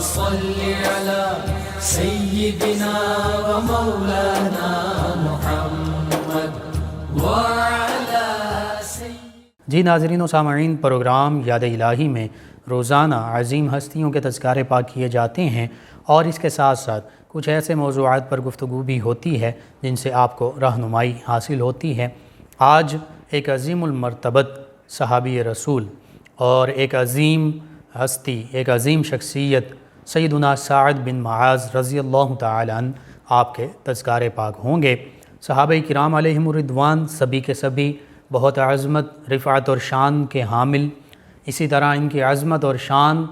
صل على سيدنا ومولانا محمد وعلى جی ناظرین و سامعین، پروگرام یاد الہی میں روزانہ عظیم ہستیوں کے تذکارے پاک کیے جاتے ہیں اور اس کے ساتھ ساتھ کچھ ایسے موضوعات پر گفتگو بھی ہوتی ہے جن سے آپ کو رہنمائی حاصل ہوتی ہے۔ آج ایک عظیم المرتبت صحابی رسول اور ایک عظیم ہستی، ایک عظیم شخصیت سیدنا سعد بن معاذ رضی اللہ تعالی عنہ آپ کے تذکارے پاک ہوں گے۔ صحابہ کرام علیہم الرضوان سبھی کے سبھی بہت عظمت، رفعت اور شان کے حامل، اسی طرح ان کی عظمت اور شان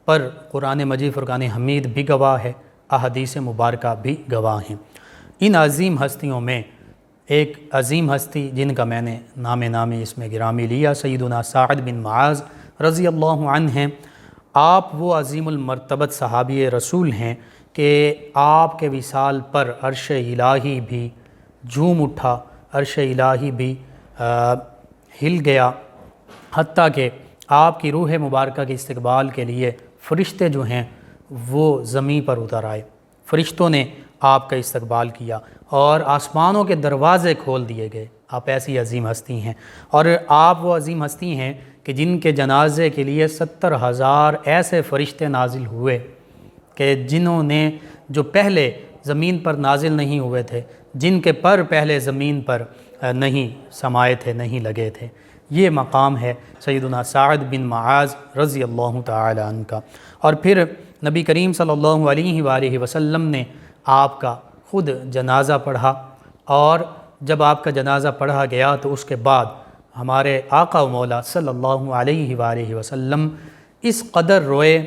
پر قرآن مجید فرقان حمید بھی گواہ ہے، احادیث مبارکہ بھی گواہ ہیں۔ ان عظیم ہستیوں میں ایک عظیم ہستی جن کا میں نے نام اس میں گرامی لیا، سیدنا سعد بن معاذ رضی اللہ عنہ ہیں۔ آپ وہ عظیم المرتبت صحابی رسول ہیں کہ آپ کے وصال پر عرش الہی بھی جھوم اٹھا، عرش الہی بھی ہل گیا، حتیٰ کہ آپ کی روح مبارکہ کے استقبال کے لیے فرشتے جو ہیں وہ زمین پر اتر آئے، فرشتوں نے آپ کا استقبال کیا اور آسمانوں کے دروازے کھول دیے گئے۔ آپ ایسی عظیم ہستی ہیں، اور آپ وہ عظیم ہستی ہیں کہ جن کے جنازے کے لیے 70,000 ایسے فرشتے نازل ہوئے کہ جنہوں نے جو پہلے زمین پر نازل نہیں ہوئے تھے، جن کے پر پہلے زمین پر نہیں سمائے تھے، نہیں لگے تھے۔ یہ مقام ہے سیدنا سعد بن معاذ رضی اللہ تعالی عنہ کا۔ اور پھر نبی کریم صلی اللہ علیہ وآلہ وسلم نے آپ کا خود جنازہ پڑھا، اور جب آپ کا جنازہ پڑھا گیا تو اس کے بعد ہمارے آقا و مولا صلی اللہ علیہ وآلہ وسلم اس قدر روئے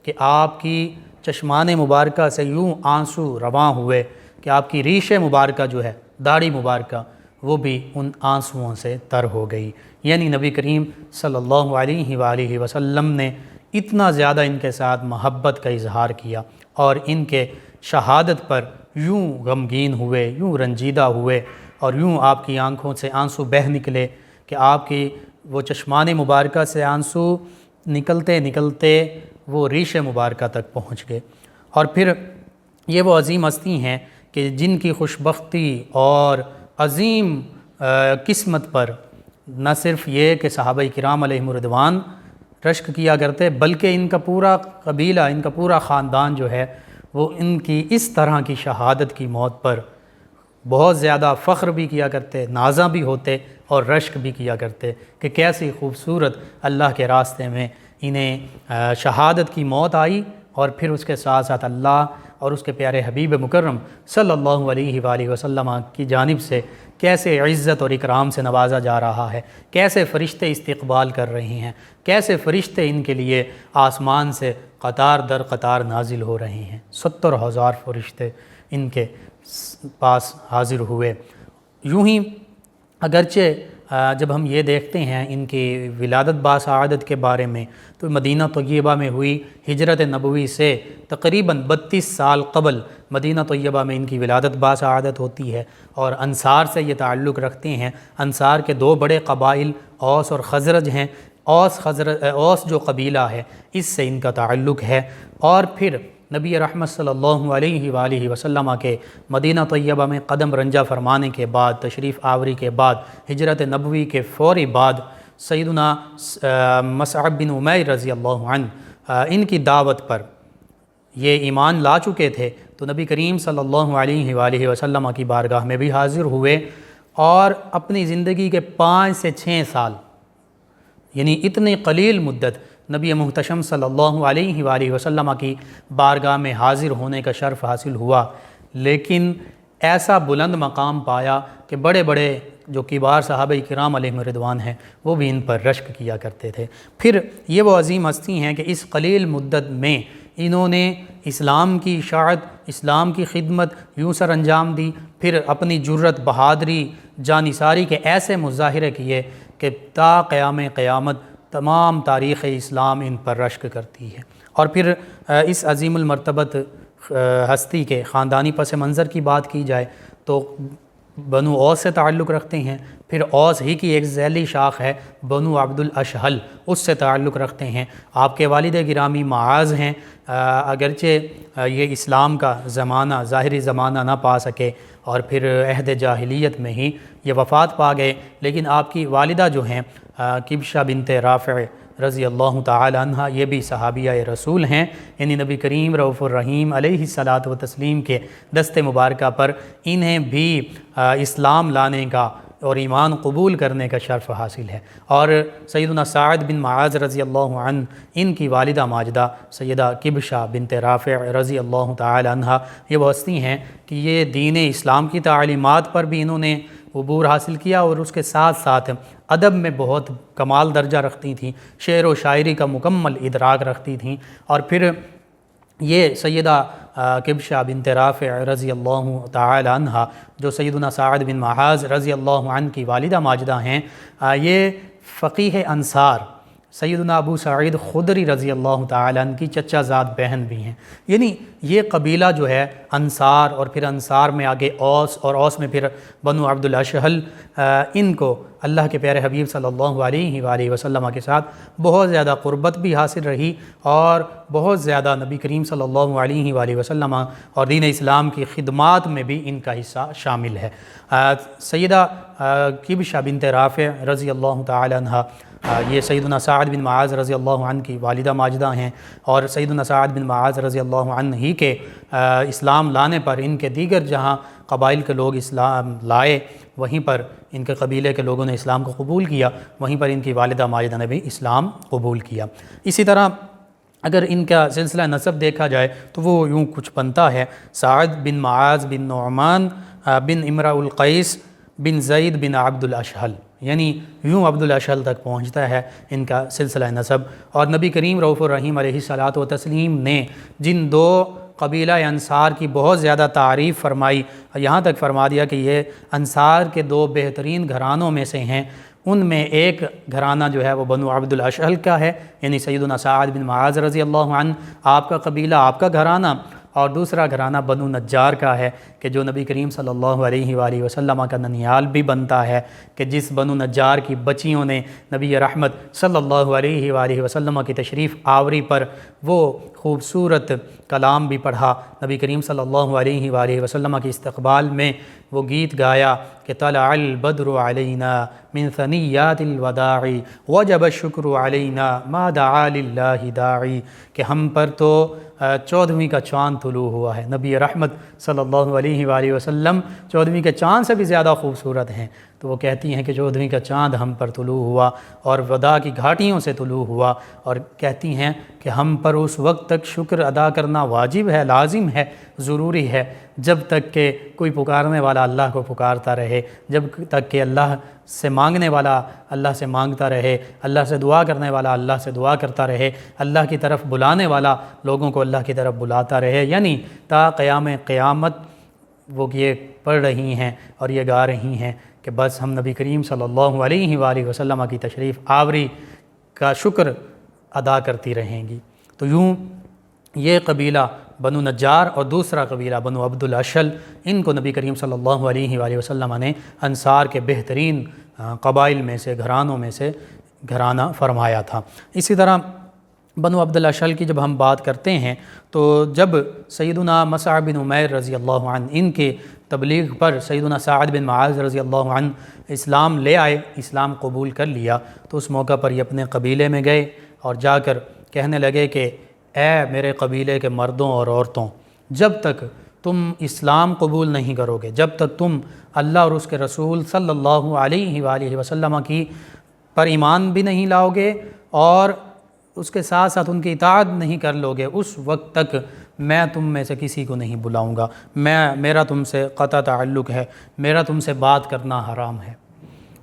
کہ آپ کی چشمان مبارکہ سے یوں آنسو رواں ہوئے کہ آپ کی ریش مبارکہ جو ہے، داڑھی مبارکہ، وہ بھی ان آنسوؤں سے تر ہو گئی۔ یعنی نبی کریم صلی اللہ علیہ وآلہ وسلم نے اتنا زیادہ ان کے ساتھ محبت کا اظہار کیا اور ان کے شہادت پر یوں غمگین ہوئے، یوں رنجیدہ ہوئے، اور یوں آپ کی آنکھوں سے آنسو بہہ نکلے کہ آپ کی وہ چشمان مبارکہ سے آنسو نکلتے نکلتے وہ ریش مبارکہ تک پہنچ گئے۔ اور پھر یہ وہ عظیم ہستی ہیں کہ جن کی خوشبختی اور عظیم قسمت پر نہ صرف یہ کہ صحابہ کرام علیہم الرضوان رشک کیا کرتے، بلکہ ان کا پورا قبیلہ، ان کا پورا خاندان جو ہے وہ ان کی اس طرح کی شہادت کی موت پر بہت زیادہ فخر بھی کیا کرتے، نازاں بھی ہوتے اور رشک بھی کیا کرتے کہ کیسی خوبصورت اللہ کے راستے میں انہیں شہادت کی موت آئی، اور پھر اس کے ساتھ ساتھ اللہ اور اس کے پیارے حبیب مکرم صلی اللہ علیہ وآلہ وسلم کی جانب سے کیسے عزت اور اکرام سے نوازا جا رہا ہے، کیسے فرشتے استقبال کر رہے ہیں، کیسے فرشتے ان کے لیے آسمان سے قطار در قطار نازل ہو رہے ہیں۔ 70,000 فرشتے ان کے پاس حاضر ہوئے۔ یوں ہی اگرچہ جب ہم یہ دیکھتے ہیں ان کی ولادت باسعادت کے بارے میں تو مدینہ طیبہ میں ہوئی، ہجرت نبوی سے تقریباً 32 سال قبل مدینہ طیبہ میں ان کی ولادت باسعادت ہوتی ہے، اور انصار سے یہ تعلق رکھتے ہیں۔ انصار کے 2 بڑے قبائل اوس اور خزرج ہیں۔ اوس جو قبیلہ ہے اس سے ان کا تعلق ہے، اور پھر نبی رحمت صلی اللہ علیہ وآلہ وسلم کے مدینہ طیبہ میں قدم رنجہ فرمانے کے بعد، تشریف آوری کے بعد، ہجرت نبوی کے فوری بعد سیدنا مصعب بن عمیر رضی اللہ عنہ ان کی دعوت پر یہ ایمان لا چکے تھے، تو نبی کریم صلی اللہ علیہ وآلہ وسلم کی بارگاہ میں بھی حاضر ہوئے، اور اپنی زندگی کے 5 سے 6 سال، یعنی اتنی قلیل مدت نبی محتشم صلی اللہ علیہ وآلہ وسلم کی بارگاہ میں حاضر ہونے کا شرف حاصل ہوا، لیکن ایسا بلند مقام پایا کہ بڑے بڑے جو کبار صحابہ کرام علیہم الرضوان ہیں وہ بھی ان پر رشک کیا کرتے تھے۔ پھر یہ وہ عظیم ہستی ہیں کہ اس قلیل مدت میں انہوں نے اسلام کی اشاعت، اسلام کی خدمت یوں سر انجام دی، پھر اپنی جرت، بہادری، جانثاری کے ایسے مظاہرے کیے کہ تا قیام قیامت تمام تاریخ اسلام ان پر رشک کرتی ہے۔ اور پھر اس عظیم المرتبت ہستی کے خاندانی پس منظر کی بات کی جائے تو بنو اوس سے تعلق رکھتے ہیں، پھر اوس ہی کی ایک ذیلی شاخ ہے بنو عبد الاشہل، اس سے تعلق رکھتے ہیں۔ آپ کے والد گرامی معاذ ہیں، اگرچہ یہ اسلام کا زمانہ ظاہری زمانہ نہ پا سکے اور پھر عہد جاہلیت میں ہی یہ وفات پا گئے، لیکن آپ کی والدہ جو ہیں کبشہ بنت رافع رضی اللہ تعالی عنہ، یہ بھی صحابیہ رسول ہیں، یعنی نبی کریم رؤوف الرحیم علیہ الصلاۃ والتسلیم کے دست مبارکہ پر انہیں بھی اسلام لانے کا اور ایمان قبول کرنے کا شرف حاصل ہے۔ اور سیدنا سعد بن معاذ رضی اللہ عنہ، ان کی والدہ ماجدہ سیدہ کبشہ بنت رافع رضی اللہ تعالی عنہ، یہ وہ ہستی ہیں کہ یہ دین اسلام کی تعلیمات پر بھی انہوں نے عبور حاصل کیا اور اس کے ساتھ ساتھ ادب میں بہت کمال درجہ رکھتی تھیں، شعر و شاعری کا مکمل ادراک رکھتی تھیں۔ اور پھر یہ سیدہ کبشہ بنت رافع رضی اللہ تعالی عنہ جو سیدنا سعد بن معاذ رضی اللہ عنہ کی والدہ ماجدہ ہیں، یہ فقیہ انصار سیدنا ابو سعید خدری رضی اللہ تعالی عنہ کی چچا زاد بہن بھی ہیں۔ یعنی یہ قبیلہ جو ہے انصار، اور پھر انصار میں آگے اوس، اور اوس میں پھر بنو عبد الاشہل، ان کو اللہ کے پیارے حبیب صلی اللہ علیہ وآلہ وسلم کے ساتھ بہت زیادہ قربت بھی حاصل رہی، اور بہت زیادہ نبی کریم صلی اللہ علیہ وآلہ وسلم اور دین اسلام کی خدمات میں بھی ان کا حصہ شامل ہے۔ سیدہ کبشہ بنت رافع رضی اللہ تعالی عنہ، یہ سیدنا سعد بن معاذ رضی اللہ عنہ کی والدہ ماجدہ ہیں، اور سیدنا سعد بن معاذ رضی اللہ عنہ ہی کے اسلام لانے پر ان کے دیگر جہاں قبائل کے لوگ اسلام لائے، وہیں پر ان کے قبیلے کے لوگوں نے اسلام کو قبول کیا، وہیں پر ان کی والدہ ماجدہ نے بھی اسلام قبول کیا۔ اسی طرح اگر ان کا سلسلہ نسب دیکھا جائے تو وہ یوں کچھ بنتا ہے: سعد بن معاذ بن نعمان بن امرأ القیس بن زید بن عبد الاشہل، یعنی یوں عبد الاشہل تک پہنچتا ہے ان کا سلسلہ نسب۔ اور نبی کریم رؤوف الرحیم علیہ الصلاۃ والتسلیم نے جن دو قبیلہ انصار کی بہت زیادہ تعریف فرمائی، یہاں تک فرما دیا کہ یہ انصار کے دو بہترین گھرانوں میں سے ہیں، ان میں ایک گھرانہ جو ہے وہ بنو عبد الاشہل کا ہے، یعنی سیدنا سعد بن معاذ رضی اللہ عنہ، آپ کا قبیلہ، آپ کا گھرانہ، اور دوسرا گھرانہ بنو نجار کا ہے کہ جو نبی کریم صلی اللہ علیہ وآلہ وسلم کا ننیال بھی بنتا ہے، کہ جس بنو نجار کی بچیوں نے نبی رحمت صلی اللہ علیہ وآلہ وسلم کی تشریف آوری پر وہ خوبصورت کلام بھی پڑھا، نبی کریم صلی اللہ علیہ وآلہ وسلم کے استقبال میں وہ گیت گایا کہ طلع البدر علینا من ثنیات الوداع وجب الشکر علینا ما دعا للہ داعی، کہ ہم پر تو 14ویں کا چاند طلوع ہوا ہے۔ نبی رحمت صلی اللہ علیہ وآلہ وسلم 14ویں کے چاند سے بھی زیادہ خوبصورت ہیں، تو وہ کہتی ہیں کہ 14ویں کا چاند ہم پر طلوع ہوا اور وداع کی گھاٹیوں سے طلوع ہوا، اور کہتی ہیں کہ ہم پر اس وقت تک شکر ادا کرنا واجب ہے، لازم ہے، ضروری ہے، جب تک کہ کوئی پکارنے والا اللہ کو پکارتا رہے، جب تک کہ اللہ سے مانگنے والا اللہ سے مانگتا رہے، اللہ سے دعا کرنے والا اللہ سے دعا کرتا رہے، اللہ کی طرف بلانے والا لوگوں کو اللہ کی طرف بلاتا رہے، یعنی تا قیام قیامت وہ یہ پڑھ رہی ہیں اور یہ گا رہی ہیں کہ بس ہم نبی کریم صلی اللہ علیہ وآلہ وسلم کی تشریف آوری کا شکر ادا کرتی رہیں گی۔ تو یوں یہ قبیلہ بنو نجار اور دوسرا قبیلہ بنو عبد الاشہل، ان کو نبی کریم صلی اللہ علیہ وآلہ وسلم نے انصار کے بہترین قبائل میں سے، گھرانوں میں سے گھرانہ فرمایا تھا۔ اسی طرح بنو عبد الاشہل کی جب ہم بات کرتے ہیں تو جب سیدنا مصعب بن عمیر رضی اللہ عنہ ان کے تبلیغ پر سیدنا سعد بن معاذ رضی اللہ عنہ اسلام لے آئے، اسلام قبول کر لیا، تو اس موقع پر یہ اپنے قبیلے میں گئے اور جا کر کہنے لگے کہ اے میرے قبیلے کے مردوں اور عورتوں، جب تک تم اسلام قبول نہیں کرو گے، جب تک تم اللہ اور اس کے رسول صلی اللہ علیہ وآلہ وسلم کی پر ایمان بھی نہیں لاؤ گے اور اس کے ساتھ ساتھ ان کی اطاعت نہیں کر لو گے، اس وقت تک میں تم میں سے کسی کو نہیں بلاؤں گا، میرا تم سے قطع تعلق ہے، میرا تم سے بات کرنا حرام ہے۔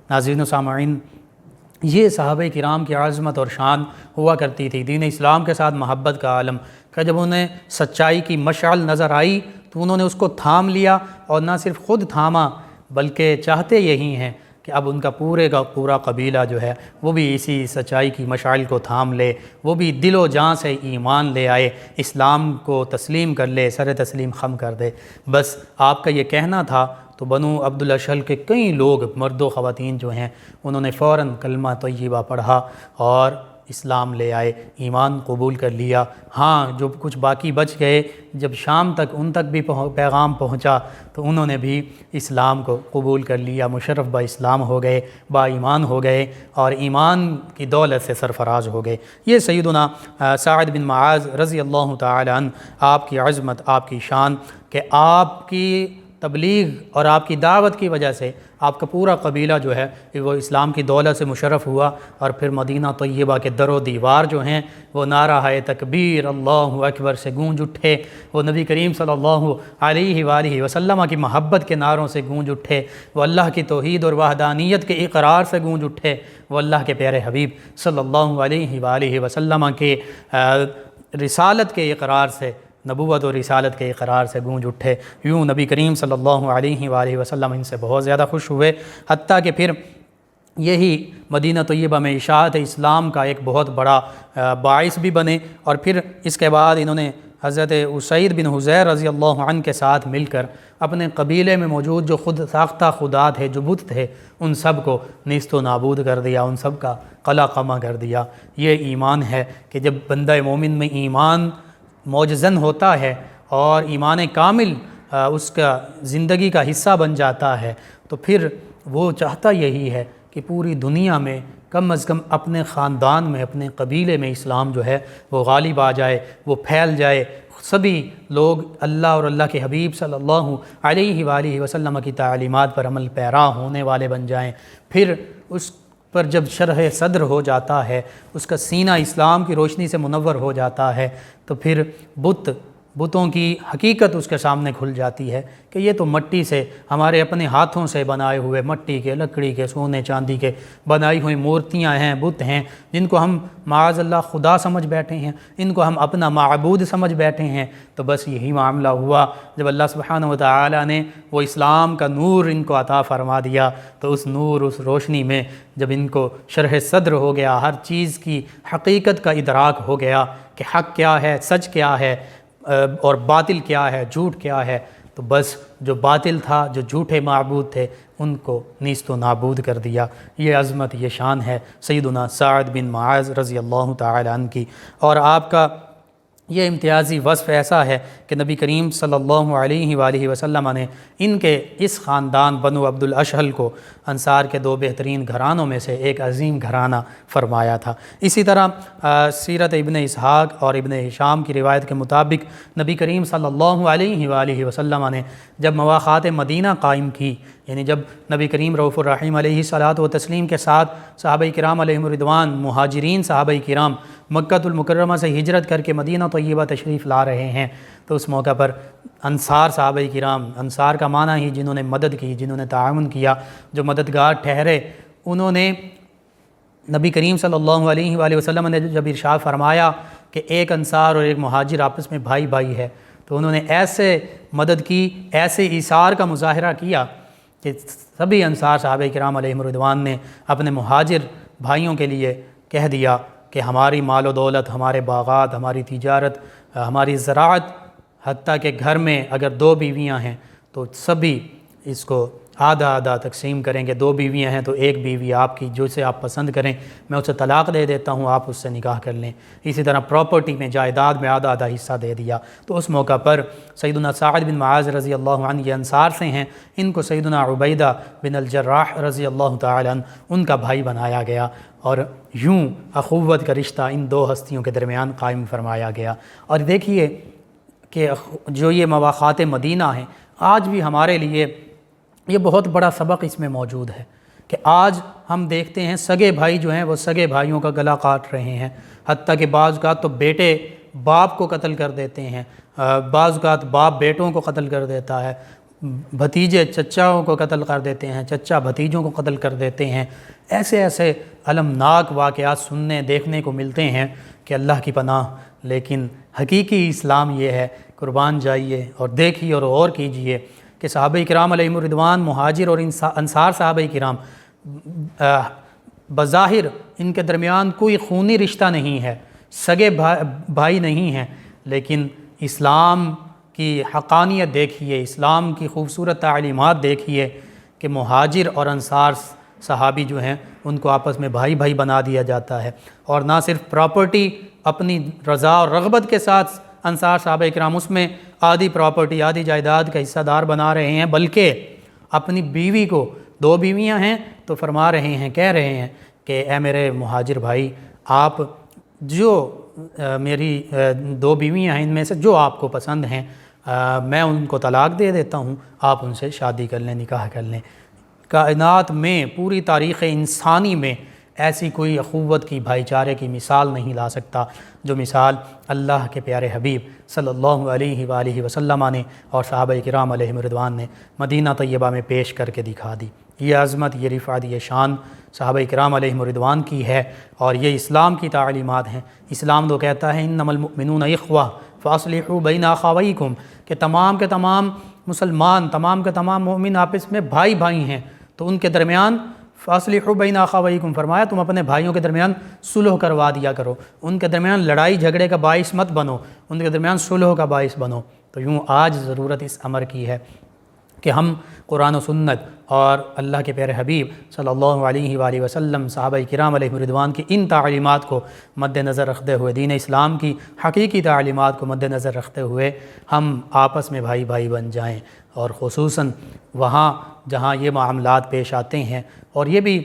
ناظرین و سامعین، یہ صحابہ کرام کی عظمت اور شان ہوا کرتی تھی، دین اسلام کے ساتھ محبت کا عالم، کہ جب انہیں سچائی کی مشعل نظر آئی تو انہوں نے اس کو تھام لیا، اور نہ صرف خود تھاما بلکہ چاہتے یہی ہیں کہ اب ان کا پورا قبیلہ جو ہے وہ بھی اسی سچائی کی مشعل کو تھام لے، وہ بھی دل و جان سے ایمان لے آئے، اسلام کو تسلیم کر لے، سر تسلیم خم کر دے۔ بس آپ کا یہ کہنا تھا تو بنو عبد الاشہل کے کئی لوگ مرد و خواتین جو ہیں انہوں نے فوراً کلمہ طیبہ پڑھا اور اسلام لے آئے، ایمان قبول کر لیا۔ ہاں جو کچھ باقی بچ گئے، جب شام تک ان تک بھی پیغام پہنچا تو انہوں نے بھی اسلام کو قبول کر لیا، مشرف با اسلام ہو گئے، با ایمان ہو گئے اور ایمان کی دولت سے سرفراز ہو گئے۔ یہ سیدنا سعد بن معاذ رضی اللہ تعالی عنہ، آپ کی عظمت، آپ کی شان کہ آپ کی تبلیغ اور آپ کی دعوت کی وجہ سے آپ کا پورا قبیلہ جو ہے وہ اسلام کی دولت سے مشرف ہوا، اور پھر مدینہ طیبہ کے در و دیوار جو ہیں وہ نعرہ تکبیر اللہ اکبر سے گونج اٹھے، وہ نبی کریم صلی اللہ علیہ وآلہ وسلم کی محبت کے نعروں سے گونج اٹھے، وہ اللہ کی توحید اور وحدانیت کے اقرار سے گونج اٹھے، وہ اللہ کے پیارے حبیب صلی اللہ علیہ وآلہ وسلم کے رسالت کے اقرار سے، نبوت و رسالت کے اقرار سے گونج اٹھے۔ یوں نبی کریم صلی اللہ علیہ وآلہ وسلم ان سے بہت زیادہ خوش ہوئے، حتیٰ کہ پھر یہی مدینہ طیبہ میں اشاعت اسلام کا ایک بہت بڑا باعث بھی بنے، اور پھر اس کے بعد انہوں نے حضرت اسید بن حضیر رضی اللہ عنہ کے ساتھ مل کر اپنے قبیلے میں موجود جو خود ساختہ خدا تھے، جو بت تھے، ان سب کو نیست و نابود کر دیا، ان سب کا قلع قمع کر دیا۔ یہ ایمان ہے کہ جب بندہ مومن میں ایمان موجزن ہوتا ہے اور ایمان کامل اس کا زندگی کا حصہ بن جاتا ہے، تو پھر وہ چاہتا یہی ہے کہ پوری دنیا میں کم از کم اپنے خاندان میں، اپنے قبیلے میں اسلام جو ہے وہ غالب آ جائے، وہ پھیل جائے، سبھی لوگ اللہ اور اللہ کے حبیب صلی اللہ علیہ وآلہ وسلم کی تعلیمات پر عمل پیرا ہونے والے بن جائیں۔ پھر اس پر جب شرح صدر ہو جاتا ہے، اس کا سینہ اسلام کی روشنی سے منور ہو جاتا ہے، تو پھر بتوں کی حقیقت اس کے سامنے کھل جاتی ہے کہ یہ تو مٹی سے، ہمارے اپنے ہاتھوں سے بنائے ہوئے مٹی کے، لکڑی کے، سونے چاندی کے بنائی ہوئی مورتیاں ہیں، بت ہیں، جن کو ہم معاذ اللہ خدا سمجھ بیٹھے ہیں، ان کو ہم اپنا معبود سمجھ بیٹھے ہیں۔ تو بس یہی معاملہ ہوا جب اللہ سبحانہ و تعالی نے وہ اسلام کا نور ان کو عطا فرما دیا، تو اس نور، اس روشنی میں جب ان کو شرح صدر ہو گیا، ہر چیز کی حقیقت کا ادراک ہو گیا کہ حق کیا ہے، سچ کیا ہے اور باطل کیا ہے، جھوٹ کیا ہے، تو بس جو باطل تھا، جو جھوٹے معبود تھے، ان کو نیست و نابود کر دیا۔ یہ عظمت، یہ شان ہے سیدنا سعد بن معاذ رضی اللہ تعالی عنہ کی۔ اور آپ کا یہ امتیازی وصف ایسا ہے کہ نبی کریم صلی اللہ علیہ وآلہ وسلم نے ان کے اس خاندان بنو عبد الاشہل کو انصار کے دو بہترین گھرانوں میں سے ایک عظیم گھرانہ فرمایا تھا۔ اسی طرح سیرت ابن اسحاق اور ابن ہشام کی روایت کے مطابق نبی کریم صلی اللہ علیہ وآلہ وسلم نے جب مواخات مدینہ قائم کی، یعنی جب نبی کریم رؤوف الرحیم علیہ الصلاۃ والتسلیم کے ساتھ صحابہ کرام علیہم الرضوان، مہاجرین صحابہ کرام مکہ المکرمہ سے ہجرت کر کے مدینہ طیبہ تشریف لا رہے ہیں، تو اس موقع پر انصار صحابہ کرام، انصار کا معنی ہی جنہوں نے مدد کی، جنہوں نے تعاون کیا، جو مددگار ٹھہرے، انہوں نے نبی کریم صلی اللہ علیہ وآلہ وسلم نے جب ارشاد فرمایا کہ ایک انصار اور ایک مہاجر آپس میں بھائی بھائی ہے، تو انہوں نے ایسے مدد کی، ایسے ایثار کا مظاہرہ کیا کہ سبھی انصار صحابہ کرام علیہم الرضوان نے اپنے مہاجر بھائیوں کے لیے کہہ دیا کہ ہماری مال و دولت، ہمارے باغات، ہماری تجارت، ہماری زراعت، حتیٰ کہ گھر میں اگر 2 بیویاں ہیں تو سبھی اس کو آدھا آدھا تقسیم کریں گے۔ 2 بیویاں ہیں تو 1 بیوی آپ کی، جو سے آپ پسند کریں میں اسے طلاق دے دیتا ہوں، آپ اس سے نکاح کر لیں۔ اسی طرح پراپرٹی میں، جائیداد میں آدھا آدھا حصہ دے دیا۔ تو اس موقع پر سیدنا سعد بن معاذ رضی اللہ عنہ، یہ انصار سے ہیں، ان کو سیدنا عبیدہ بن الجراح رضی اللہ تعالی عنہ ان کا بھائی بنایا گیا، اور یوں اخوت کا رشتہ ان 2 ہستیوں کے درمیان قائم فرمایا گیا۔ اور دیکھیے کہ جو یہ مواخات مدینہ ہیں، آج بھی ہمارے لیے یہ بہت بڑا سبق اس میں موجود ہے کہ آج ہم دیکھتے ہیں سگے بھائی جو ہیں وہ سگے بھائیوں کا گلا کاٹ رہے ہیں، حتیٰ کہ بعض اوقات تو بیٹے باپ کو قتل کر دیتے ہیں، بعض اوقات باپ بیٹوں کو قتل کر دیتا ہے، بھتیجے چچاؤں کو قتل کر دیتے ہیں، چچا بھتیجوں کو قتل کر دیتے ہیں۔ ایسے ایسے المناک واقعات سننے دیکھنے کو ملتے ہیں کہ اللہ کی پناہ، لیکن حقیقی اسلام یہ ہے، قربان جائیے اور دیکھیے اور غور کیجئے کہ صحابہ کرام علیہم الرضوان، مہاجر اور انصار صحابہ کرام، بظاہر ان کے درمیان کوئی خونی رشتہ نہیں ہے، سگے بھائی نہیں ہیں، لیکن اسلام کی حقانیت دیکھیے، اسلام کی خوبصورت تعلیمات دیکھیے کہ مہاجر اور انصار صحابی جو ہیں ان کو آپس میں بھائی بھائی بنا دیا جاتا ہے، اور نہ صرف پراپرٹی اپنی رضا اور رغبت کے ساتھ انصار صحابہ کرام اس میں آدھی پراپرٹی آدھی جائیداد کا حصہ دار بنا رہے ہیں، بلکہ اپنی بیوی کو، 2 بیویاں ہیں تو فرما رہے ہیں، کہہ رہے ہیں کہ اے میرے مہاجر بھائی، آپ جو میری 2 بیویاں ہیں ان میں سے جو آپ کو پسند ہیں میں ان کو طلاق دے دیتا ہوں، آپ ان سے شادی کر لیں، نکاح کر لیں۔ کائنات میں، پوری تاریخ انسانی میں ایسی کوئی اخوت کی، بھائی چارے کی مثال نہیں لا سکتا جو مثال اللہ کے پیارے حبیب صلی اللہ علیہ وآلہ وسلم نے اور صحابہ کرام علیہم رضوان نے مدینہ طیبہ میں پیش کر کے دکھا دی۔ یہ عظمت، یہ رفعت، یہ شان صحابہ کرام علیہم رضوان کی ہے، اور یہ اسلام کی تعلیمات ہیں۔ اسلام تو کہتا ہے انما المؤمنون اخوہ فاصلحوا بین اخویکم، کہ تمام کے تمام مسلمان، تمام کے تمام مومن آپس میں بھائی بھائی ہیں، تو ان کے درمیان فاصلحوا بین اخویکم فرمایا تم اپنے بھائیوں کے درمیان صلح کروا دیا کرو، ان کے درمیان لڑائی جھگڑے کا باعث مت بنو، ان کے درمیان صلح کا باعث بنو۔ تو یوں آج ضرورت اس امر کی ہے کہ ہم قرآن و سنت اور اللہ کے پیارے حبیب صلی اللہ علیہ وآلہ وسلم، صحابہ کرام علیہ رضوان کی ان تعلیمات کو مد نظر رکھتے ہوئے، دین اسلام کی حقیقی تعلیمات کو مد نظر رکھتے ہوئے ہم آپس میں بھائی بھائی بن جائیں، اور خصوصاً وہاں جہاں یہ معاملات پیش آتے ہیں، اور یہ بھی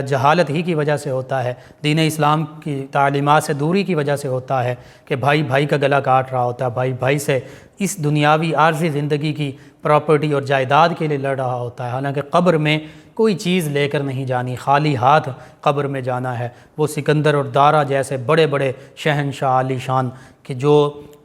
جہالت ہی کی وجہ سے ہوتا ہے، دین اسلام کی تعلیمات سے دوری کی وجہ سے ہوتا ہے کہ بھائی بھائی کا گلا کاٹ رہا ہوتا ہے، بھائی بھائی سے اس دنیاوی عارضی زندگی کی پراپرٹی اور جائیداد کے لیے لڑ رہا ہوتا ہے، حالانکہ قبر میں کوئی چیز لے کر نہیں جانی، خالی ہاتھ قبر میں جانا ہے۔ وہ سکندر اور دارا جیسے بڑے بڑے شہنشاہ عالی شان کہ جو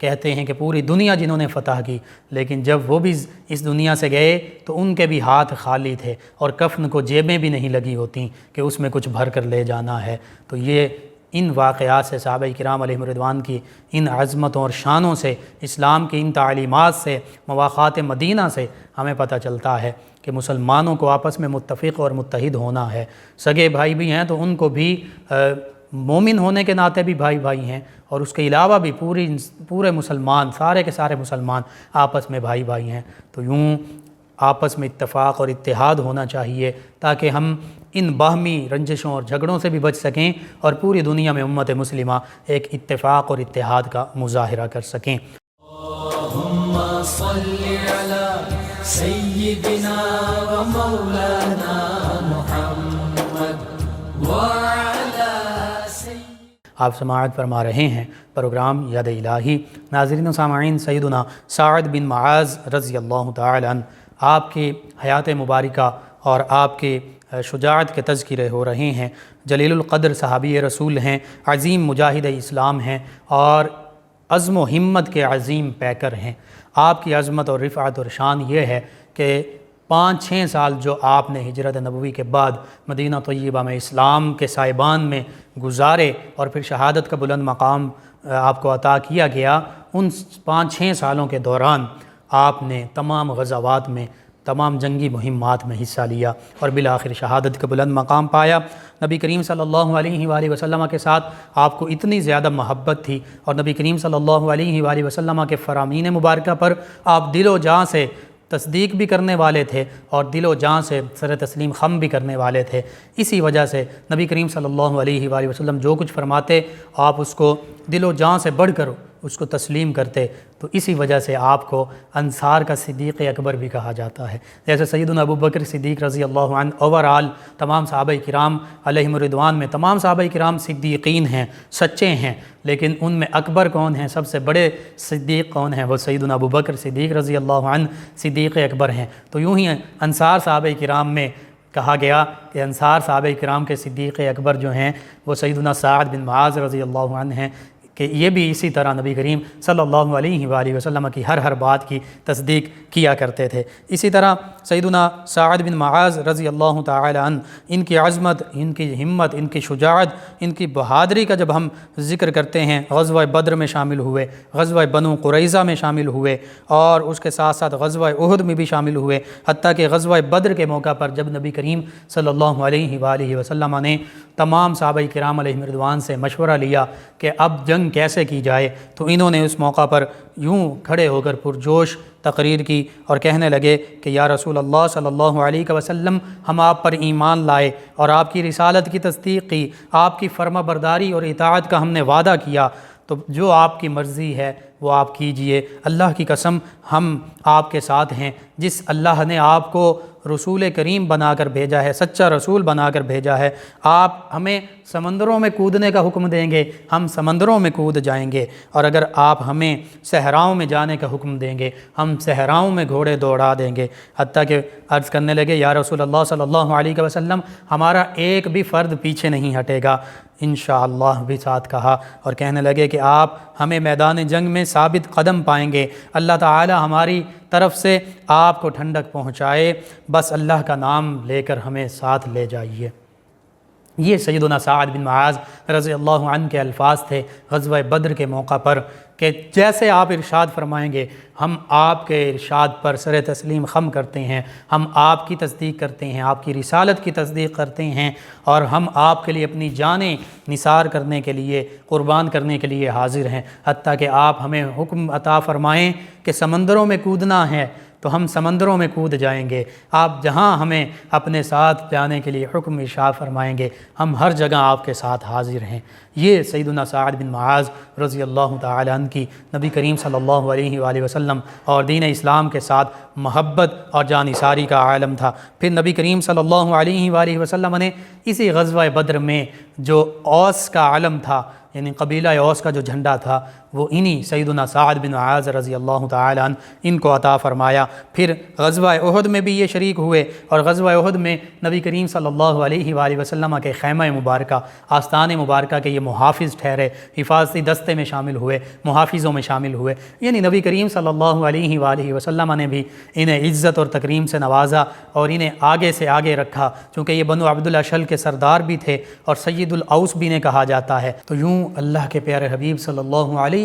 کہتے ہیں کہ پوری دنیا جنہوں نے فتح کی، لیکن جب وہ بھی اس دنیا سے گئے تو ان کے بھی ہاتھ خالی تھے، اور کفن کو جیبیں بھی نہیں لگی ہوتیں کہ اس میں کچھ بھر کر لے جانا ہے۔ تو یہ ان واقعات سے، صحابہ کرام علیہ رضوان کی ان عظمتوں اور شانوں سے، اسلام کی ان تعلیمات سے، مواقعات مدینہ سے ہمیں پتہ چلتا ہے کہ مسلمانوں کو آپس میں متفق اور متحد ہونا ہے۔ سگے بھائی بھی ہیں تو ان کو بھی مومن ہونے کے ناطے بھی بھائی بھائی ہیں، اور اس کے علاوہ بھی پورے مسلمان، سارے کے سارے مسلمان آپس میں بھائی بھائی ہیں۔ تو یوں آپس میں اتفاق اور اتحاد ہونا چاہیے تاکہ ہم ان باہمی رنجشوں اور جھگڑوں سے بھی بچ سکیں، اور پوری دنیا میں امت مسلمہ ایک اتفاق اور اتحاد کا مظاہرہ کر سکیں۔ اللہم صلی علی سیدنا و مولانا محمد وعلی آپ سماعت فرما رہے ہیں پروگرام یاد الہی۔ ناظرین و سامعین، سیدنا سعد بن معاذ رضی اللہ تعالی عنہ، آپ کی حیات مبارکہ اور آپ کی شجاعت کے تذکرے ہو رہے ہیں۔ جلیل القدر صحابی رسول ہیں، عظیم مجاہد اسلام ہیں، اور عزم و ہمت کے عظیم پیکر ہیں۔ آپ کی عظمت اور رفعت اور شان یہ ہے کہ 5-6 سال جو آپ نے ہجرت نبوی کے بعد مدینہ طیبہ میں اسلام کے سائبان میں گزارے، اور پھر شہادت کا بلند مقام آپ کو عطا کیا گیا، ان 5-6 سالوں کے دوران آپ نے تمام غزوات میں، تمام جنگی مہمات میں حصہ لیا، اور بالآخر شہادت کا بلند مقام پایا۔ نبی کریم صلی اللہ علیہ وآلہ وسلم کے ساتھ آپ کو اتنی زیادہ محبت تھی، اور نبی کریم صلی اللہ علیہ وآلہ وسلم کے فرامین مبارکہ پر آپ دل و جاں سے تصدیق بھی کرنے والے تھے، اور دل و جاں سے سر تسلیم خم بھی کرنے والے تھے۔ اسی وجہ سے نبی کریم صلی اللہ علیہ وآلہ وسلم جو کچھ فرماتے آپ اس کو دل و جاں سے بڑھ کر اس کو تسلیم کرتے، تو اسی وجہ سے آپ کو انصار کا صدیق اکبر بھی کہا جاتا ہے۔ جیسے سیدنا ابو بکر صدیق رضی اللہ عنہ اوورآل تمام صحابہ کرام علیہم رضوان میں تمام صحابہ کرام صدیقین ہیں، سچے ہیں، لیکن ان میں اکبر کون ہیں، سب سے بڑے صدیق کون ہیں؟ وہ سیدنا ابو بکر صدیق رضی اللہ عنہ صدیق اکبر ہیں۔ تو یوں ہی انصار صحابہ کرام میں کہا گیا کہ انصار صحابہ کرام کے صدیق اکبر جو ہیں وہ سیدنا سعد بن معاذ رضی اللہ عنہ ہیں، کہ یہ بھی اسی طرح نبی کریم صلی اللہ علیہ وآلہ وسلم کی ہر بات کی تصدیق کیا کرتے تھے۔ اسی طرح سیدنا سعد بن معاذ رضی اللہ تعالی عنہ، ان کی عظمت، ان کی ہمت، ان کی شجاعت، ان کی بہادری کا جب ہم ذکر کرتے ہیں، غزوہ بدر میں شامل ہوئے، غزوہ بنو قریظہ میں شامل ہوئے، اور اس کے ساتھ ساتھ غزوہ احد میں بھی شامل ہوئے، حتیٰ کہ غزوہ بدر کے موقع پر جب نبی کریم صلی اللہ علیہ وآلہ وسلم نے تمام صحابہ کرام علیہ رضوان سے مشورہ لیا کہ اب جنگ تعلیم کیسے کی جائے، تو انہوں نے اس موقع پر یوں کھڑے ہو کر پرجوش تقریر کی اور کہنے لگے کہ یا رسول اللہ صلی اللہ علیہ وسلم، ہم آپ پر ایمان لائے اور آپ کی رسالت کی تصدیق کی، آپ کی فرما برداری اور اطاعت کا ہم نے وعدہ کیا، تو جو آپ کی مرضی ہے وہ آپ کیجئے۔ اللہ کی قسم ہم آپ کے ساتھ ہیں۔ جس اللہ نے آپ کو رسول کریم بنا کر بھیجا ہے، سچا رسول بنا کر بھیجا ہے، آپ ہمیں سمندروں میں کودنے کا حکم دیں گے، ہم سمندروں میں کود جائیں گے، اور اگر آپ ہمیں صحراؤں میں جانے کا حکم دیں گے، ہم صحراؤں میں گھوڑے دوڑا دیں گے۔ حتیٰ کہ عرض کرنے لگے یا رسول اللہ صلی اللہ علیہ وسلم، ہمارا ایک بھی فرد پیچھے نہیں ہٹے گا، انشاءاللہ بھی ساتھ کہا، اور کہنے لگے کہ آپ ہمیں میدان جنگ میں ثابت قدم پائیں گے، اللہ تعالی ہماری طرف سے آپ کو ٹھنڈک پہنچائے، بس اللہ کا نام لے کر ہمیں ساتھ لے جائیے۔ یہ سیدنا سعد بن معاذ رضی اللہ عنہ کے الفاظ تھے غزوہ بدر کے موقع پر، کہ جیسے آپ ارشاد فرمائیں گے ہم آپ کے ارشاد پر سر تسلیم خم کرتے ہیں، ہم آپ کی تصدیق کرتے ہیں، آپ کی رسالت کی تصدیق کرتے ہیں، اور ہم آپ کے لیے اپنی جانیں نثار کرنے کے لیے، قربان کرنے کے لیے حاضر ہیں، حتیٰ کہ آپ ہمیں حکم عطا فرمائیں کہ سمندروں میں کودنا ہے تو ہم سمندروں میں کود جائیں گے، آپ جہاں ہمیں اپنے ساتھ جانے کے لیے حکم ارشاد فرمائیں گے ہم ہر جگہ آپ کے ساتھ حاضر ہیں۔ یہ سیدنا سعد بن معاذ رضی اللہ تعالی عنہ کی نبی کریم صلی اللہ علیہ وآلہ وسلم اور دین اسلام کے ساتھ محبت اور جانثاری کا عالم تھا۔ پھر نبی کریم صلی اللہ علیہ وآلہ وسلم نے اسی غزوہ بدر میں جو اوس کا علم تھا، یعنی قبیلہ اوس کا جو جھنڈا تھا، وہ انہی سیدنا سعد بن معاذ رضی اللہ تعالی عنہ ان کو عطا فرمایا۔ پھر غزوہ احد میں بھی یہ شریک ہوئے، اور غزوہ احد میں نبی کریم صلی اللہ علیہ وآلہ وسلم کے خیمہ مبارکہ، آستان مبارکہ کے یہ محافظ ٹھہرے، حفاظتی دستے میں شامل ہوئے، محافظوں میں شامل ہوئے، یعنی نبی کریم صلی اللہ علیہ وآلہ وسلم نے بھی انہیں عزت اور تکریم سے نوازا اور انہیں آگے سے آگے رکھا، چونکہ یہ بنو عبد الاشل کے سردار بھی تھے اور سید الاوس بھی انہیں کہا جاتا ہے۔ تو یوں اللہ کے پیارے حبیب صلی اللہ علیہ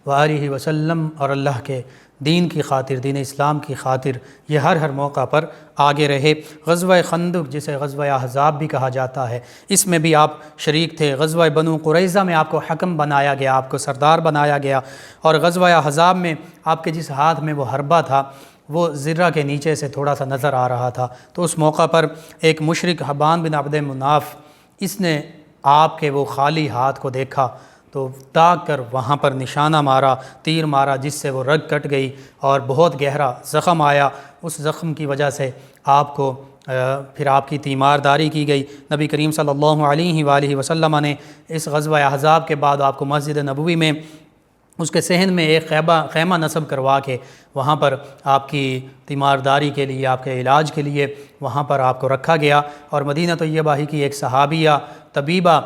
وآلہ وسلم اور اللہ کے دین کی خاطر، دین اسلام کی خاطر یہ ہر موقع پر آگے رہے۔ غزوہ خندق جسے غزوہ احزاب بھی کہا جاتا ہے، اس میں بھی آپ شریک تھے۔ غزوہ بنو قریظہ میں آپ کو حکم بنایا گیا، آپ کو سردار بنایا گیا، اور غزوہ احزاب میں آپ کے جس ہاتھ میں وہ حربہ تھا وہ ذرہ کے نیچے سے تھوڑا سا نظر آ رہا تھا، تو اس موقع پر ایک مشرک حبان بن عبد مناف، اس نے آپ کے وہ خالی ہاتھ کو دیکھا تو تاک کر وہاں پر نشانہ مارا، تیر مارا، جس سے وہ رگ کٹ گئی اور بہت گہرا زخم آیا۔ اس زخم کی وجہ سے آپ کو پھر آپ کی تیمارداری کی گئی۔ نبی کریم صلی اللہ علیہ وآلہ وسلم نے اس غزوہ احزاب کے بعد آپ کو مسجد نبوی میں اس کے صحن میں ایک خیمہ نصب کروا کے وہاں پر آپ کی تیمارداری کے لیے، آپ کے علاج کے لیے وہاں پر آپ کو رکھا گیا، اور مدینہ طیبہ ہی کی ایک صحابیہ طبیبہ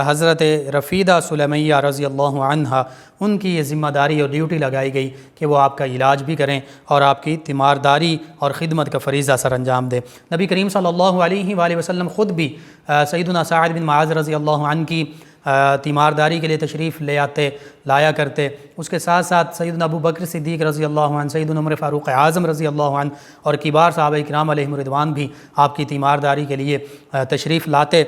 حضرت رفیدہ سلیمیہ رضی اللہ عنہا، ان کی یہ ذمہ داری اور ڈیوٹی لگائی گئی کہ وہ آپ کا علاج بھی کریں اور آپ کی تیمارداری اور خدمت کا فریضہ سر انجام دیں۔ نبی کریم صلی اللہ علیہ وآلہ وسلم خود بھی سیدنا سعد بن معاذ رضی اللہ عنہ کی تیمارداری کے لیے تشریف لایا کرتے۔ اس کے ساتھ ساتھ سیدنا ابو بکر صدیق رضی اللہ عنہ، سیدنا عمر فاروق اعظم رضی اللہ عنہ اور کبار صحابہ کرام علیہم رضوان بھی آپ کی تیمارداری کے لیے تشریف لاتے،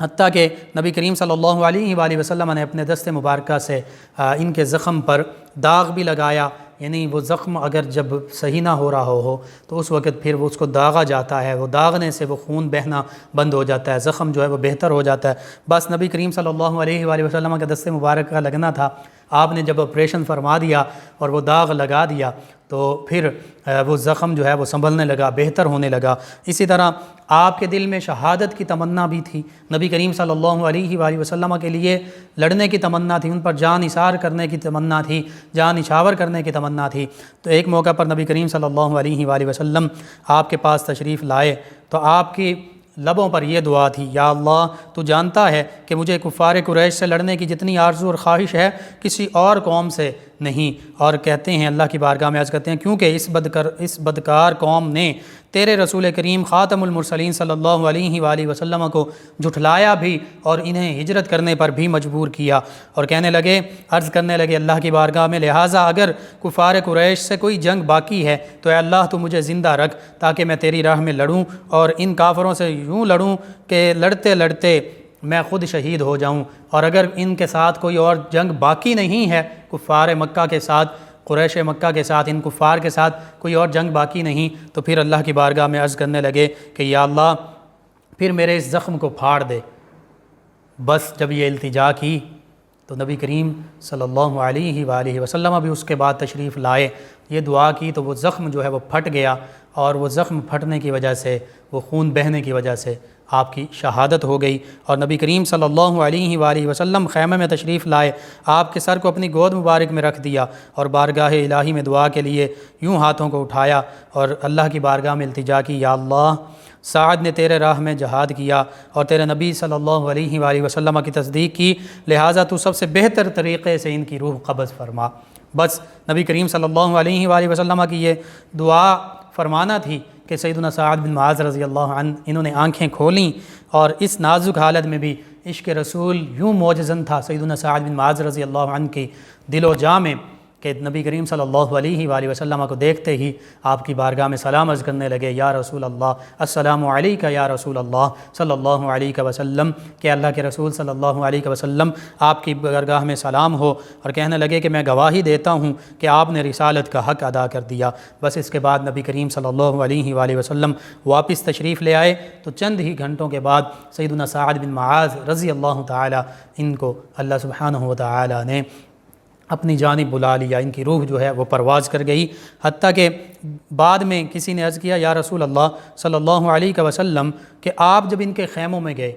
حتیٰ کہ نبی کریم صلی اللہ علیہ وآلہ وسلم نے اپنے دست مبارکہ سے ان کے زخم پر داغ بھی لگایا، یعنی وہ زخم اگر جب صحیح نہ ہو رہا ہو تو اس وقت پھر وہ اس کو داغا جاتا ہے، وہ داغنے سے وہ خون بہنا بند ہو جاتا ہے، زخم جو ہے وہ بہتر ہو جاتا ہے۔ بس نبی کریم صلی اللہ علیہ وآلہ وسلم کا دست مبارک کا لگنا تھا، آپ نے جب آپریشن فرما دیا اور وہ داغ لگا دیا تو پھر وہ زخم جو ہے وہ سنبھلنے لگا، بہتر ہونے لگا۔ اسی طرح آپ کے دل میں شہادت کی تمنا بھی تھی، نبی کریم صلی اللہ علیہ وآلہ وسلم کے لیے لڑنے کی تمنا تھی، ان پر جان نثار کرنے کی تمنا تھی، جان نچھاور کرنے کی تمنا تھی۔ تو ایک موقع پر نبی کریم صلی اللہ علیہ وآلہ وسلم آپ کے پاس تشریف لائے تو آپ کی لبوں پر یہ دعا تھی، یا اللہ تو جانتا ہے کہ مجھے کفار قریش سے لڑنے کی جتنی آرزو اور خواہش ہے کسی اور قوم سے نہیں، اور کہتے ہیں اللہ کی بارگاہ میں عرض کرتے ہیں کیونکہ اس بدکار قوم نے تیرے رسول کریم خاتم المرسلین صلی اللہ علیہ وآلہ وسلم کو جھٹلایا بھی اور انہیں ہجرت کرنے پر بھی مجبور کیا، اور کہنے لگے، عرض کرنے لگے اللہ کی بارگاہ میں، لہٰذا اگر کفار قریش سے کوئی جنگ باقی ہے تو اے اللہ تو مجھے زندہ رکھ تاکہ میں تیری راہ میں لڑوں اور ان کافروں سے یوں لڑوں کہ لڑتے لڑتے میں خود شہید ہو جاؤں، اور اگر ان کے ساتھ کوئی اور جنگ باقی نہیں ہے، کفار مکہ کے ساتھ، قریش مکہ کے ساتھ، ان کفار کے ساتھ کوئی اور جنگ باقی نہیں، تو پھر اللہ کی بارگاہ میں عرض کرنے لگے کہ یا اللہ پھر میرے اس زخم کو پھاڑ دے۔ بس جب یہ التجا کی تو نبی کریم صلی اللہ علیہ وآلہ وسلم بھی اس کے بعد تشریف لائے، یہ دعا کی تو وہ زخم جو ہے وہ پھٹ گیا، اور وہ زخم پھٹنے کی وجہ سے، وہ خون بہنے کی وجہ سے آپ کی شہادت ہو گئی۔ اور نبی کریم صلی اللہ علیہ وآلہ وسلم خیمے میں تشریف لائے، آپ کے سر کو اپنی گود مبارک میں رکھ دیا اور بارگاہ الہی میں دعا کے لیے یوں ہاتھوں کو اٹھایا اور اللہ کی بارگاہ میں التجا کی، یا اللہ سعد نے تیرے راہ میں جہاد کیا اور تیرے نبی صلی اللہ علیہ وآلہ وسلم کی تصدیق کی، لہٰذا تو سب سے بہتر طریقے سے ان کی روح قبض فرما۔ بس نبی کریم صلی اللہ علیہ وآلہ وسلم کی یہ دعا فرمانا تھی کہ سیدنا سعد بن معاذ رضی اللہ عنہ انہوں نے آنکھیں کھولیں، اور اس نازک حالت میں بھی عشق رسول یوں موجزن تھا سیدنا سعد بن معاذ رضی اللہ عنہ کی دل و جاں میں کہ نبی کریم صلی اللہ علیہ وآلہ وسلم کو دیکھتے ہی آپ کی بارگاہ میں سلام عرض کرنے لگے، یا رسول اللہ السلام علیکہ یا رسول اللہ صلی اللہ علیہ وسلم، کہ اللہ کے رسول صلی اللہ علیہ وسلم آپ کی بارگاہ میں سلام ہو، اور کہنے لگے کہ میں گواہی دیتا ہوں کہ آپ نے رسالت کا حق ادا کر دیا۔ بس اس کے بعد نبی کریم صلی اللہ علیہ وآلہ وسلم واپس تشریف لے آئے تو چند ہی گھنٹوں کے بعد سیدنا سعد بن معاذ رضی اللہ تعالی ان کو اللہ سبحانہ و تعالی نے اپنی جانب بلا لیا، ان کی روح جو ہے وہ پرواز کر گئی، حتیٰ کہ بعد میں کسی نے عرض کیا یا رسول اللہ صلی اللہ علیہ وسلم کہ آپ جب ان کے خیموں میں گئے،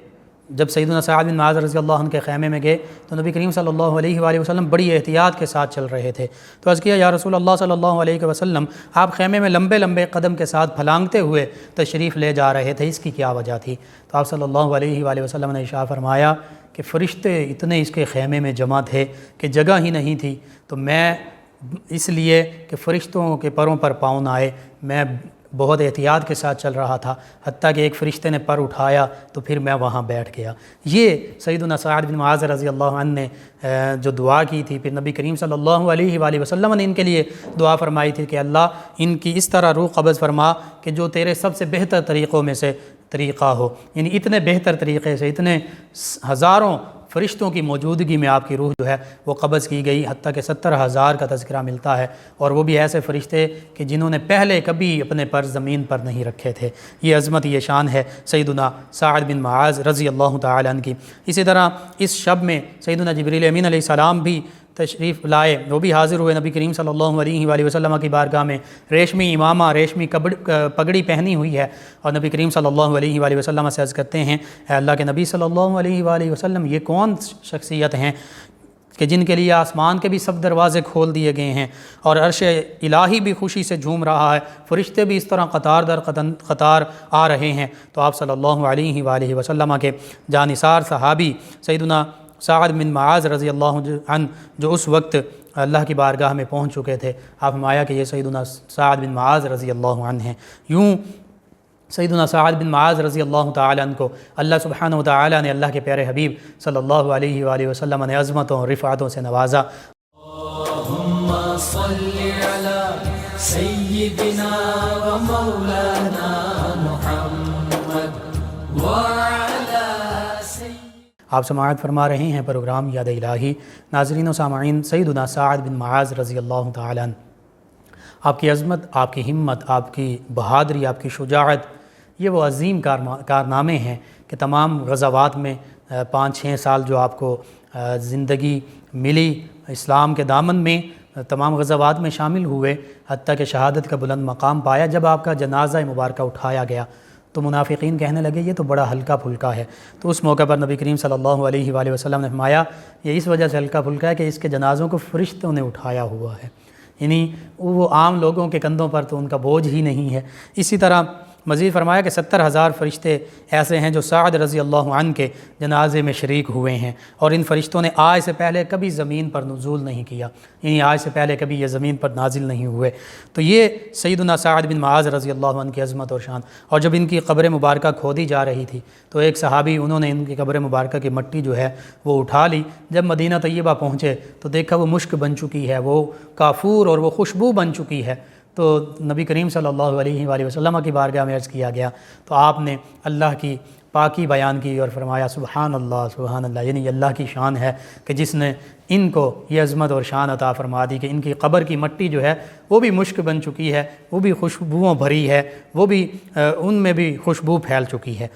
جب سیدنا سعد بن معاذ رضی اللہ عنہ کے خیمے میں گئے تو نبی کریم صلی اللہ علیہ وآلہ وسلم بڑی احتیاط کے ساتھ چل رہے تھے، تو عرض کیا یا رسول اللہ صلی اللہ علیہ وسلم آپ خیمے میں لمبے لمبے قدم کے ساتھ پھلانگتے ہوئے تشریف لے جا رہے تھے، اس کی کیا وجہ تھی؟ تو آپ صلی اللہ علیہ وآلہ وسلم نے ارشاد فرمایا کہ فرشتے اتنے اس کے خیمے میں جمع تھے کہ جگہ ہی نہیں تھی، تو میں اس لیے کہ فرشتوں کے پروں پر پاؤں نہ آئے میں بہت احتیاط کے ساتھ چل رہا تھا، حتیٰ کہ ایک فرشتے نے پر اٹھایا تو پھر میں وہاں بیٹھ گیا۔ یہ سیدنا سعد بن معاذ رضی اللہ عنہ نے جو دعا کی تھی، پھر نبی کریم صلی اللہ علیہ وآلہ وسلم نے ان کے لیے دعا فرمائی تھی کہ اللہ ان کی اس طرح روح قبض فرما کہ جو تیرے سب سے بہتر طریقوں میں سے طریقہ ہو، یعنی اتنے بہتر طریقے سے اتنے ہزاروں فرشتوں کی موجودگی میں آپ کی روح جو ہے وہ قبض کی گئی، حتیٰ کہ 70,000 کا تذکرہ ملتا ہے، اور وہ بھی ایسے فرشتے کہ جنہوں نے پہلے کبھی اپنے پر زمین پر نہیں رکھے تھے۔ یہ عظمت، یہ شان ہے سیدنا سعد بن معاذ رضی اللہ تعالیٰ عنہ کی۔ اسی طرح اس شب میں سیدنا جبریل امین علیہ السلام بھی تشریف لائے، وہ بھی حاضر ہوئے نبی کریم صلی اللہ علیہ وآلہ وسلم کی بارگاہ میں، ریشمی امامہ، ریشمی پگڑی پہنی ہوئی ہے، اور نبی کریم صلی اللہ علیہ وآلہ وسلم سے عرض کرتے ہیں اے اللہ کے نبی صلی اللہ علیہ وآلہ وسلم یہ کون شخصیت ہیں کہ جن کے لیے آسمان کے بھی سب دروازے کھول دیے گئے ہیں، اور عرش الہی بھی خوشی سے جھوم رہا ہے، فرشتے بھی اس طرح قطار در قطار آ رہے ہیں۔ تو آپ صلی اللہ علیہ وآلہ وسلم کے جانثار صحابی سیدنا سعد بن معاذ رضی اللہ عنہ جو اس وقت اللہ کی بارگاہ میں پہنچ چکے تھے، آپ فرمایا کہ یہ سیدنا سعد بن معاذ رضی اللہ عنہ ہیں۔ یوں سیدنا سعد بن معاذ رضی اللہ تعالیٰ عنہ کو اللہ سبحانہ و تعالیٰ نے، اللہ کے پیارے حبیب صلی اللہ علیہ وآلہ وسلم نے عظمتوں اور رفعتوں سے نوازا۔ اللہم صلی علی سیدنا و مولانا محمد وعلی آپ سماعت فرما رہے ہیں پروگرام یاد الہی۔ ناظرین و سامعین، سیدنا سعد بن معاذ رضی اللہ تعالیٰ عنہ، آپ کی عظمت، آپ کی ہمت، آپ کی بہادری، آپ کی شجاعت، یہ وہ عظیم کارنامے ہیں کہ تمام غزوات میں 5-6 سال جو آپ کو زندگی ملی اسلام کے دامن میں، تمام غزوات میں شامل ہوئے، حتیٰ کہ شہادت کا بلند مقام پایا۔ جب آپ کا جنازہ مبارکہ اٹھایا گیا تو منافقین کہنے لگے یہ تو بڑا ہلکا پھلکا ہے، تو اس موقع پر نبی کریم صلی اللہ علیہ وآلہ وسلم نے فرمایا یہ اس وجہ سے ہلکا پھلکا ہے کہ اس کے جنازوں کو فرشتوں نے اٹھایا ہوا ہے، یعنی وہ عام لوگوں کے کندھوں پر تو ان کا بوجھ ہی نہیں ہے۔ اسی طرح مزید فرمایا کہ 70,000 فرشتے ایسے ہیں جو سعد رضی اللہ عنہ کے جنازے میں شریک ہوئے ہیں، اور ان فرشتوں نے آج سے پہلے کبھی زمین پر نزول نہیں کیا، یعنی آج سے پہلے کبھی یہ زمین پر نازل نہیں ہوئے۔ تو یہ سیدنا سعد بن معاذ رضی اللہ عنہ کی عظمت اور شان۔ اور جب ان کی قبر مبارکہ کھودی جا رہی تھی تو ایک صحابی انہوں نے ان کی قبر مبارکہ کی مٹی جو ہے وہ اٹھا لی، جب مدینہ طیبہ پہنچے تو دیکھا وہ مشک بن چکی ہے، وہ کافور اور وہ خوشبو بن چکی ہے، تو نبی کریم صلی اللہ علیہ وآلہ وسلم کی بارگاہ میں عرض کیا گیا، تو آپ نے اللہ کی پاکی بیان کی اور فرمایا سبحان اللہ، یعنی اللہ کی شان ہے کہ جس نے ان کو یہ عظمت اور شان عطا فرما دی کہ ان کی قبر کی مٹی جو ہے وہ بھی مشک بن چکی ہے، وہ بھی خوشبوؤں بھری ہے، وہ بھی ان میں بھی خوشبو پھیل چکی ہے۔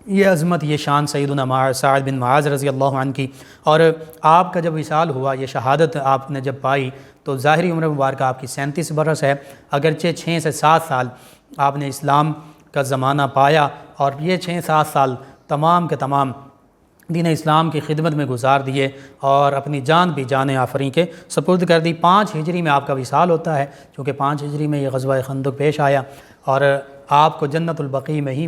یہ عظمت، یہ شان سیدنا سعد بن معاذ رضی اللہ عنہ کی۔ اور آپ کا جب وصال ہوا، یہ شہادت آپ نے جب پائی تو ظاہری عمر مبارکہ آپ کی 37 برس ہے، اگرچہ 6 سے 7 سال آپ نے اسلام کا زمانہ پایا، اور یہ 6-7 سال تمام کے تمام دین اسلام کی خدمت میں گزار دیے اور اپنی جان بھی جان آفریں کے سپرد کر دی۔ 5 ہجری میں آپ کا وصال ہوتا ہے، چونکہ 5 ہجری میں یہ غزوہ خندق پیش آیا، اور آپ کو جنت البقیع میں ہی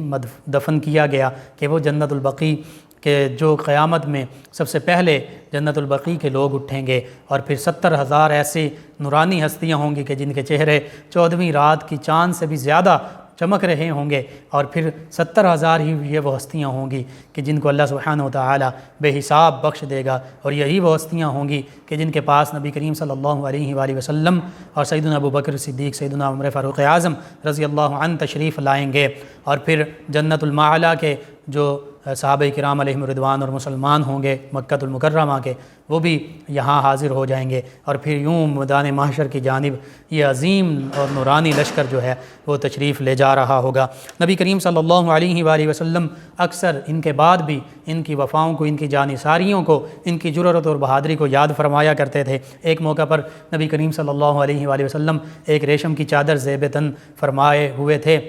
دفن کیا گیا کہ وہ جنت البقیع کہ جو قیامت میں سب سے پہلے جنت البقیع کے لوگ اٹھیں گے، اور پھر 70,000 ایسی نورانی ہستیاں ہوں گی کہ جن کے چہرے 14ویں رات کی چاند سے بھی زیادہ چمک رہے ہوں گے، اور پھر 70,000 ہی یہ وہ ہستیاں ہوں گی کہ جن کو اللہ سبحانہ و تعالی بے حساب بخش دے گا، اور یہی وہ ہستیاں ہوں گی کہ جن کے پاس نبی کریم صلی اللہ علیہ وآلہ وسلم اور سیدنا ابو بکر صدیق، سیدنا عمر فاروق اعظم رضی اللہ عنہ تشریف لائیں گے، اور پھر جنت المعلا کے جو صحابہ کرام علیہم رضوان اور مسلمان ہوں گے مکہ المکرمہ کے، وہ بھی یہاں حاضر ہو جائیں گے، اور پھر یوں میدان محشر کی جانب یہ عظیم اور نورانی لشکر جو ہے وہ تشریف لے جا رہا ہوگا۔ نبی کریم صلی اللہ علیہ وآلہ وسلم اکثر ان کے بعد بھی ان کی وفاؤں کو، ان کی جانثاریوں کو، ان کی جرأت اور بہادری کو یاد فرمایا کرتے تھے۔ ایک موقع پر نبی کریم صلی اللہ علیہ وآلہ وسلم ایک ریشم کی چادر زیب تن فرمائے ہوئے تھے،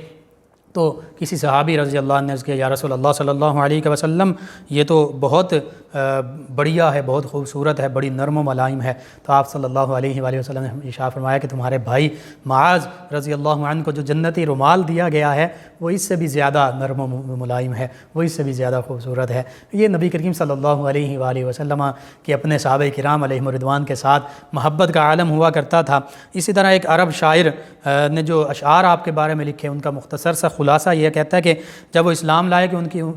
تو کسی صحابی رضی اللہ عنہ نے عرض کیا یا رسول اللہ صلی اللہ علیہ وسلم، یہ تو بہت بڑھیا ہے، بہت خوبصورت ہے، بڑی نرم و ملائم ہے۔ تو آپ صلی اللہ علیہ وآلہ وسلم نے ارشاد فرمایا کہ تمہارے بھائی معاذ رضی اللہ عنہ کو جو جنتی رومال دیا گیا ہے وہ اس سے بھی زیادہ نرم و ملائم ہے، وہ اس سے بھی زیادہ خوبصورت ہے۔ یہ نبی کریم صلی اللہ علیہ وآلہ وسلم کہ اپنے صحابہ کرام علیہم رضوان کے ساتھ محبت کا عالم ہوا کرتا تھا۔ اسی طرح ایک عرب شاعر نے جو اشعار آپ کے بارے میں لکھے، ان کا مختصر سا خلاصہ یہ کہتا ہے کہ جب وہ اسلام لائے کہ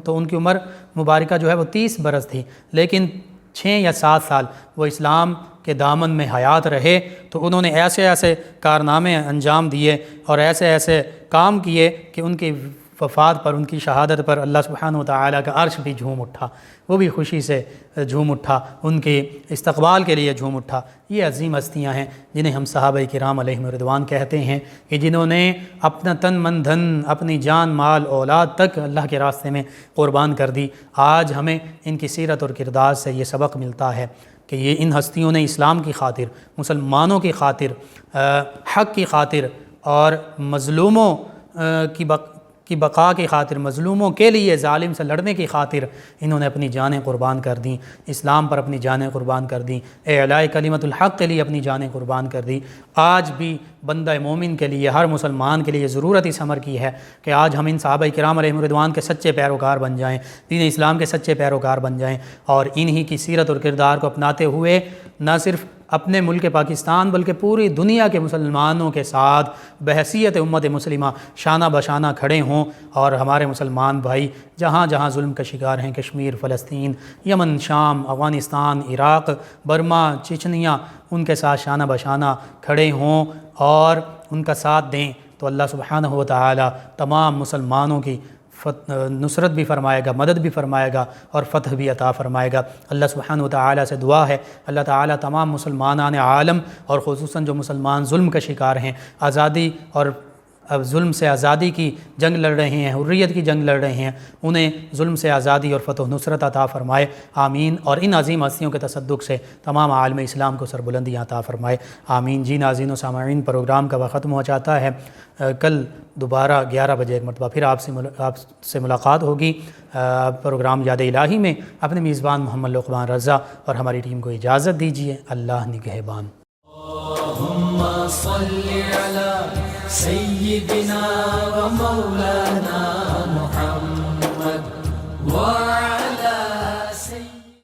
ان کی عمر مبارکہ جو ہے وہ 30 برس تھی، لیکن 6 یا 7 سال وہ اسلام کے دامن میں حیات رہے، تو انہوں نے ایسے ایسے کارنامے انجام دیے اور ایسے ایسے کام کیے کہ ان کی وفات پر، ان کی شہادت پر اللہ سبحانہ و تعالیٰ کا عرش بھی جھوم اٹھا، وہ بھی خوشی سے جھوم اٹھا، ان کے استقبال کے لیے جھوم اٹھا۔ یہ عظیم ہستیاں ہیں جنہیں ہم صحابہ کرام علیہم رضوان کہتے ہیں، کہ جنہوں نے اپنا تن من دھن، اپنی جان مال اولاد تک اللہ کے راستے میں قربان کر دی۔ آج ہمیں ان کی سیرت اور کردار سے یہ سبق ملتا ہے کہ یہ ان ہستیوں نے اسلام کی خاطر، مسلمانوں کی خاطر، حق کی خاطر اور مظلوموں کی بقا کی خاطر، مظلوموں کے لیے، ظالم سے لڑنے کی خاطر انہوں نے اپنی جانیں قربان کر دیں، اسلام پر اپنی جانیں قربان کر دیں، اعلاء کلمت الحق کے لیے اپنی جانیں قربان کر دیں۔ آج بھی بندہ مومن کے لیے، ہر مسلمان کے لیے ضرورت اس امر کی ہے کہ آج ہم ان صحابہ کرام علیہم رضوان کے سچے پیروکار بن جائیں، دین اسلام کے سچے پیروکار بن جائیں، اور انہی کی سیرت اور کردار کو اپناتے ہوئے نہ صرف اپنے ملک پاکستان بلکہ پوری دنیا کے مسلمانوں کے ساتھ بحیثیت امت مسلمہ شانہ بشانہ کھڑے ہوں، اور ہمارے مسلمان بھائی جہاں جہاں ظلم کا شکار ہیں، کشمیر، فلسطین، یمن، شام، افغانستان، عراق، برما، چچنیا، ان کے ساتھ شانہ بشانہ کھڑے ہوں اور ان کا ساتھ دیں، تو اللہ سبحانہ و تعالی تمام مسلمانوں کی نصرت بھی فرمائے گا، مدد بھی فرمائے گا، اور فتح بھی عطا فرمائے گا۔ اللہ سبحانہ و تعالی سے دعا ہے اللہ تعالی تمام مسلمانان عالم اور خصوصاً جو مسلمان ظلم کا شکار ہیں، آزادی اور ظلم سے آزادی کی جنگ لڑ رہے ہیں، حریت کی جنگ لڑ رہے ہیں، انہیں ظلم سے آزادی اور فتح و نصرت عطا فرمائے، آمین۔ اور ان عظیم ہستیوں کے تصدق سے تمام عالم اسلام کو سربلندی عطا فرمائے، آمین۔ جی ناظرین و سامعین، پروگرام کا وقت ختم ہو جاتا ہے، کل دوبارہ 11 بجے ایک مرتبہ پھر آپ سے ملاقات ہوگی پروگرام یاد الہی میں۔ اپنے میزبان محمد لقمان رضا اور ہماری ٹیم کو اجازت دیجیے، اللہ نگہبان۔ اللهم صل على سيدنا ومولانا محمد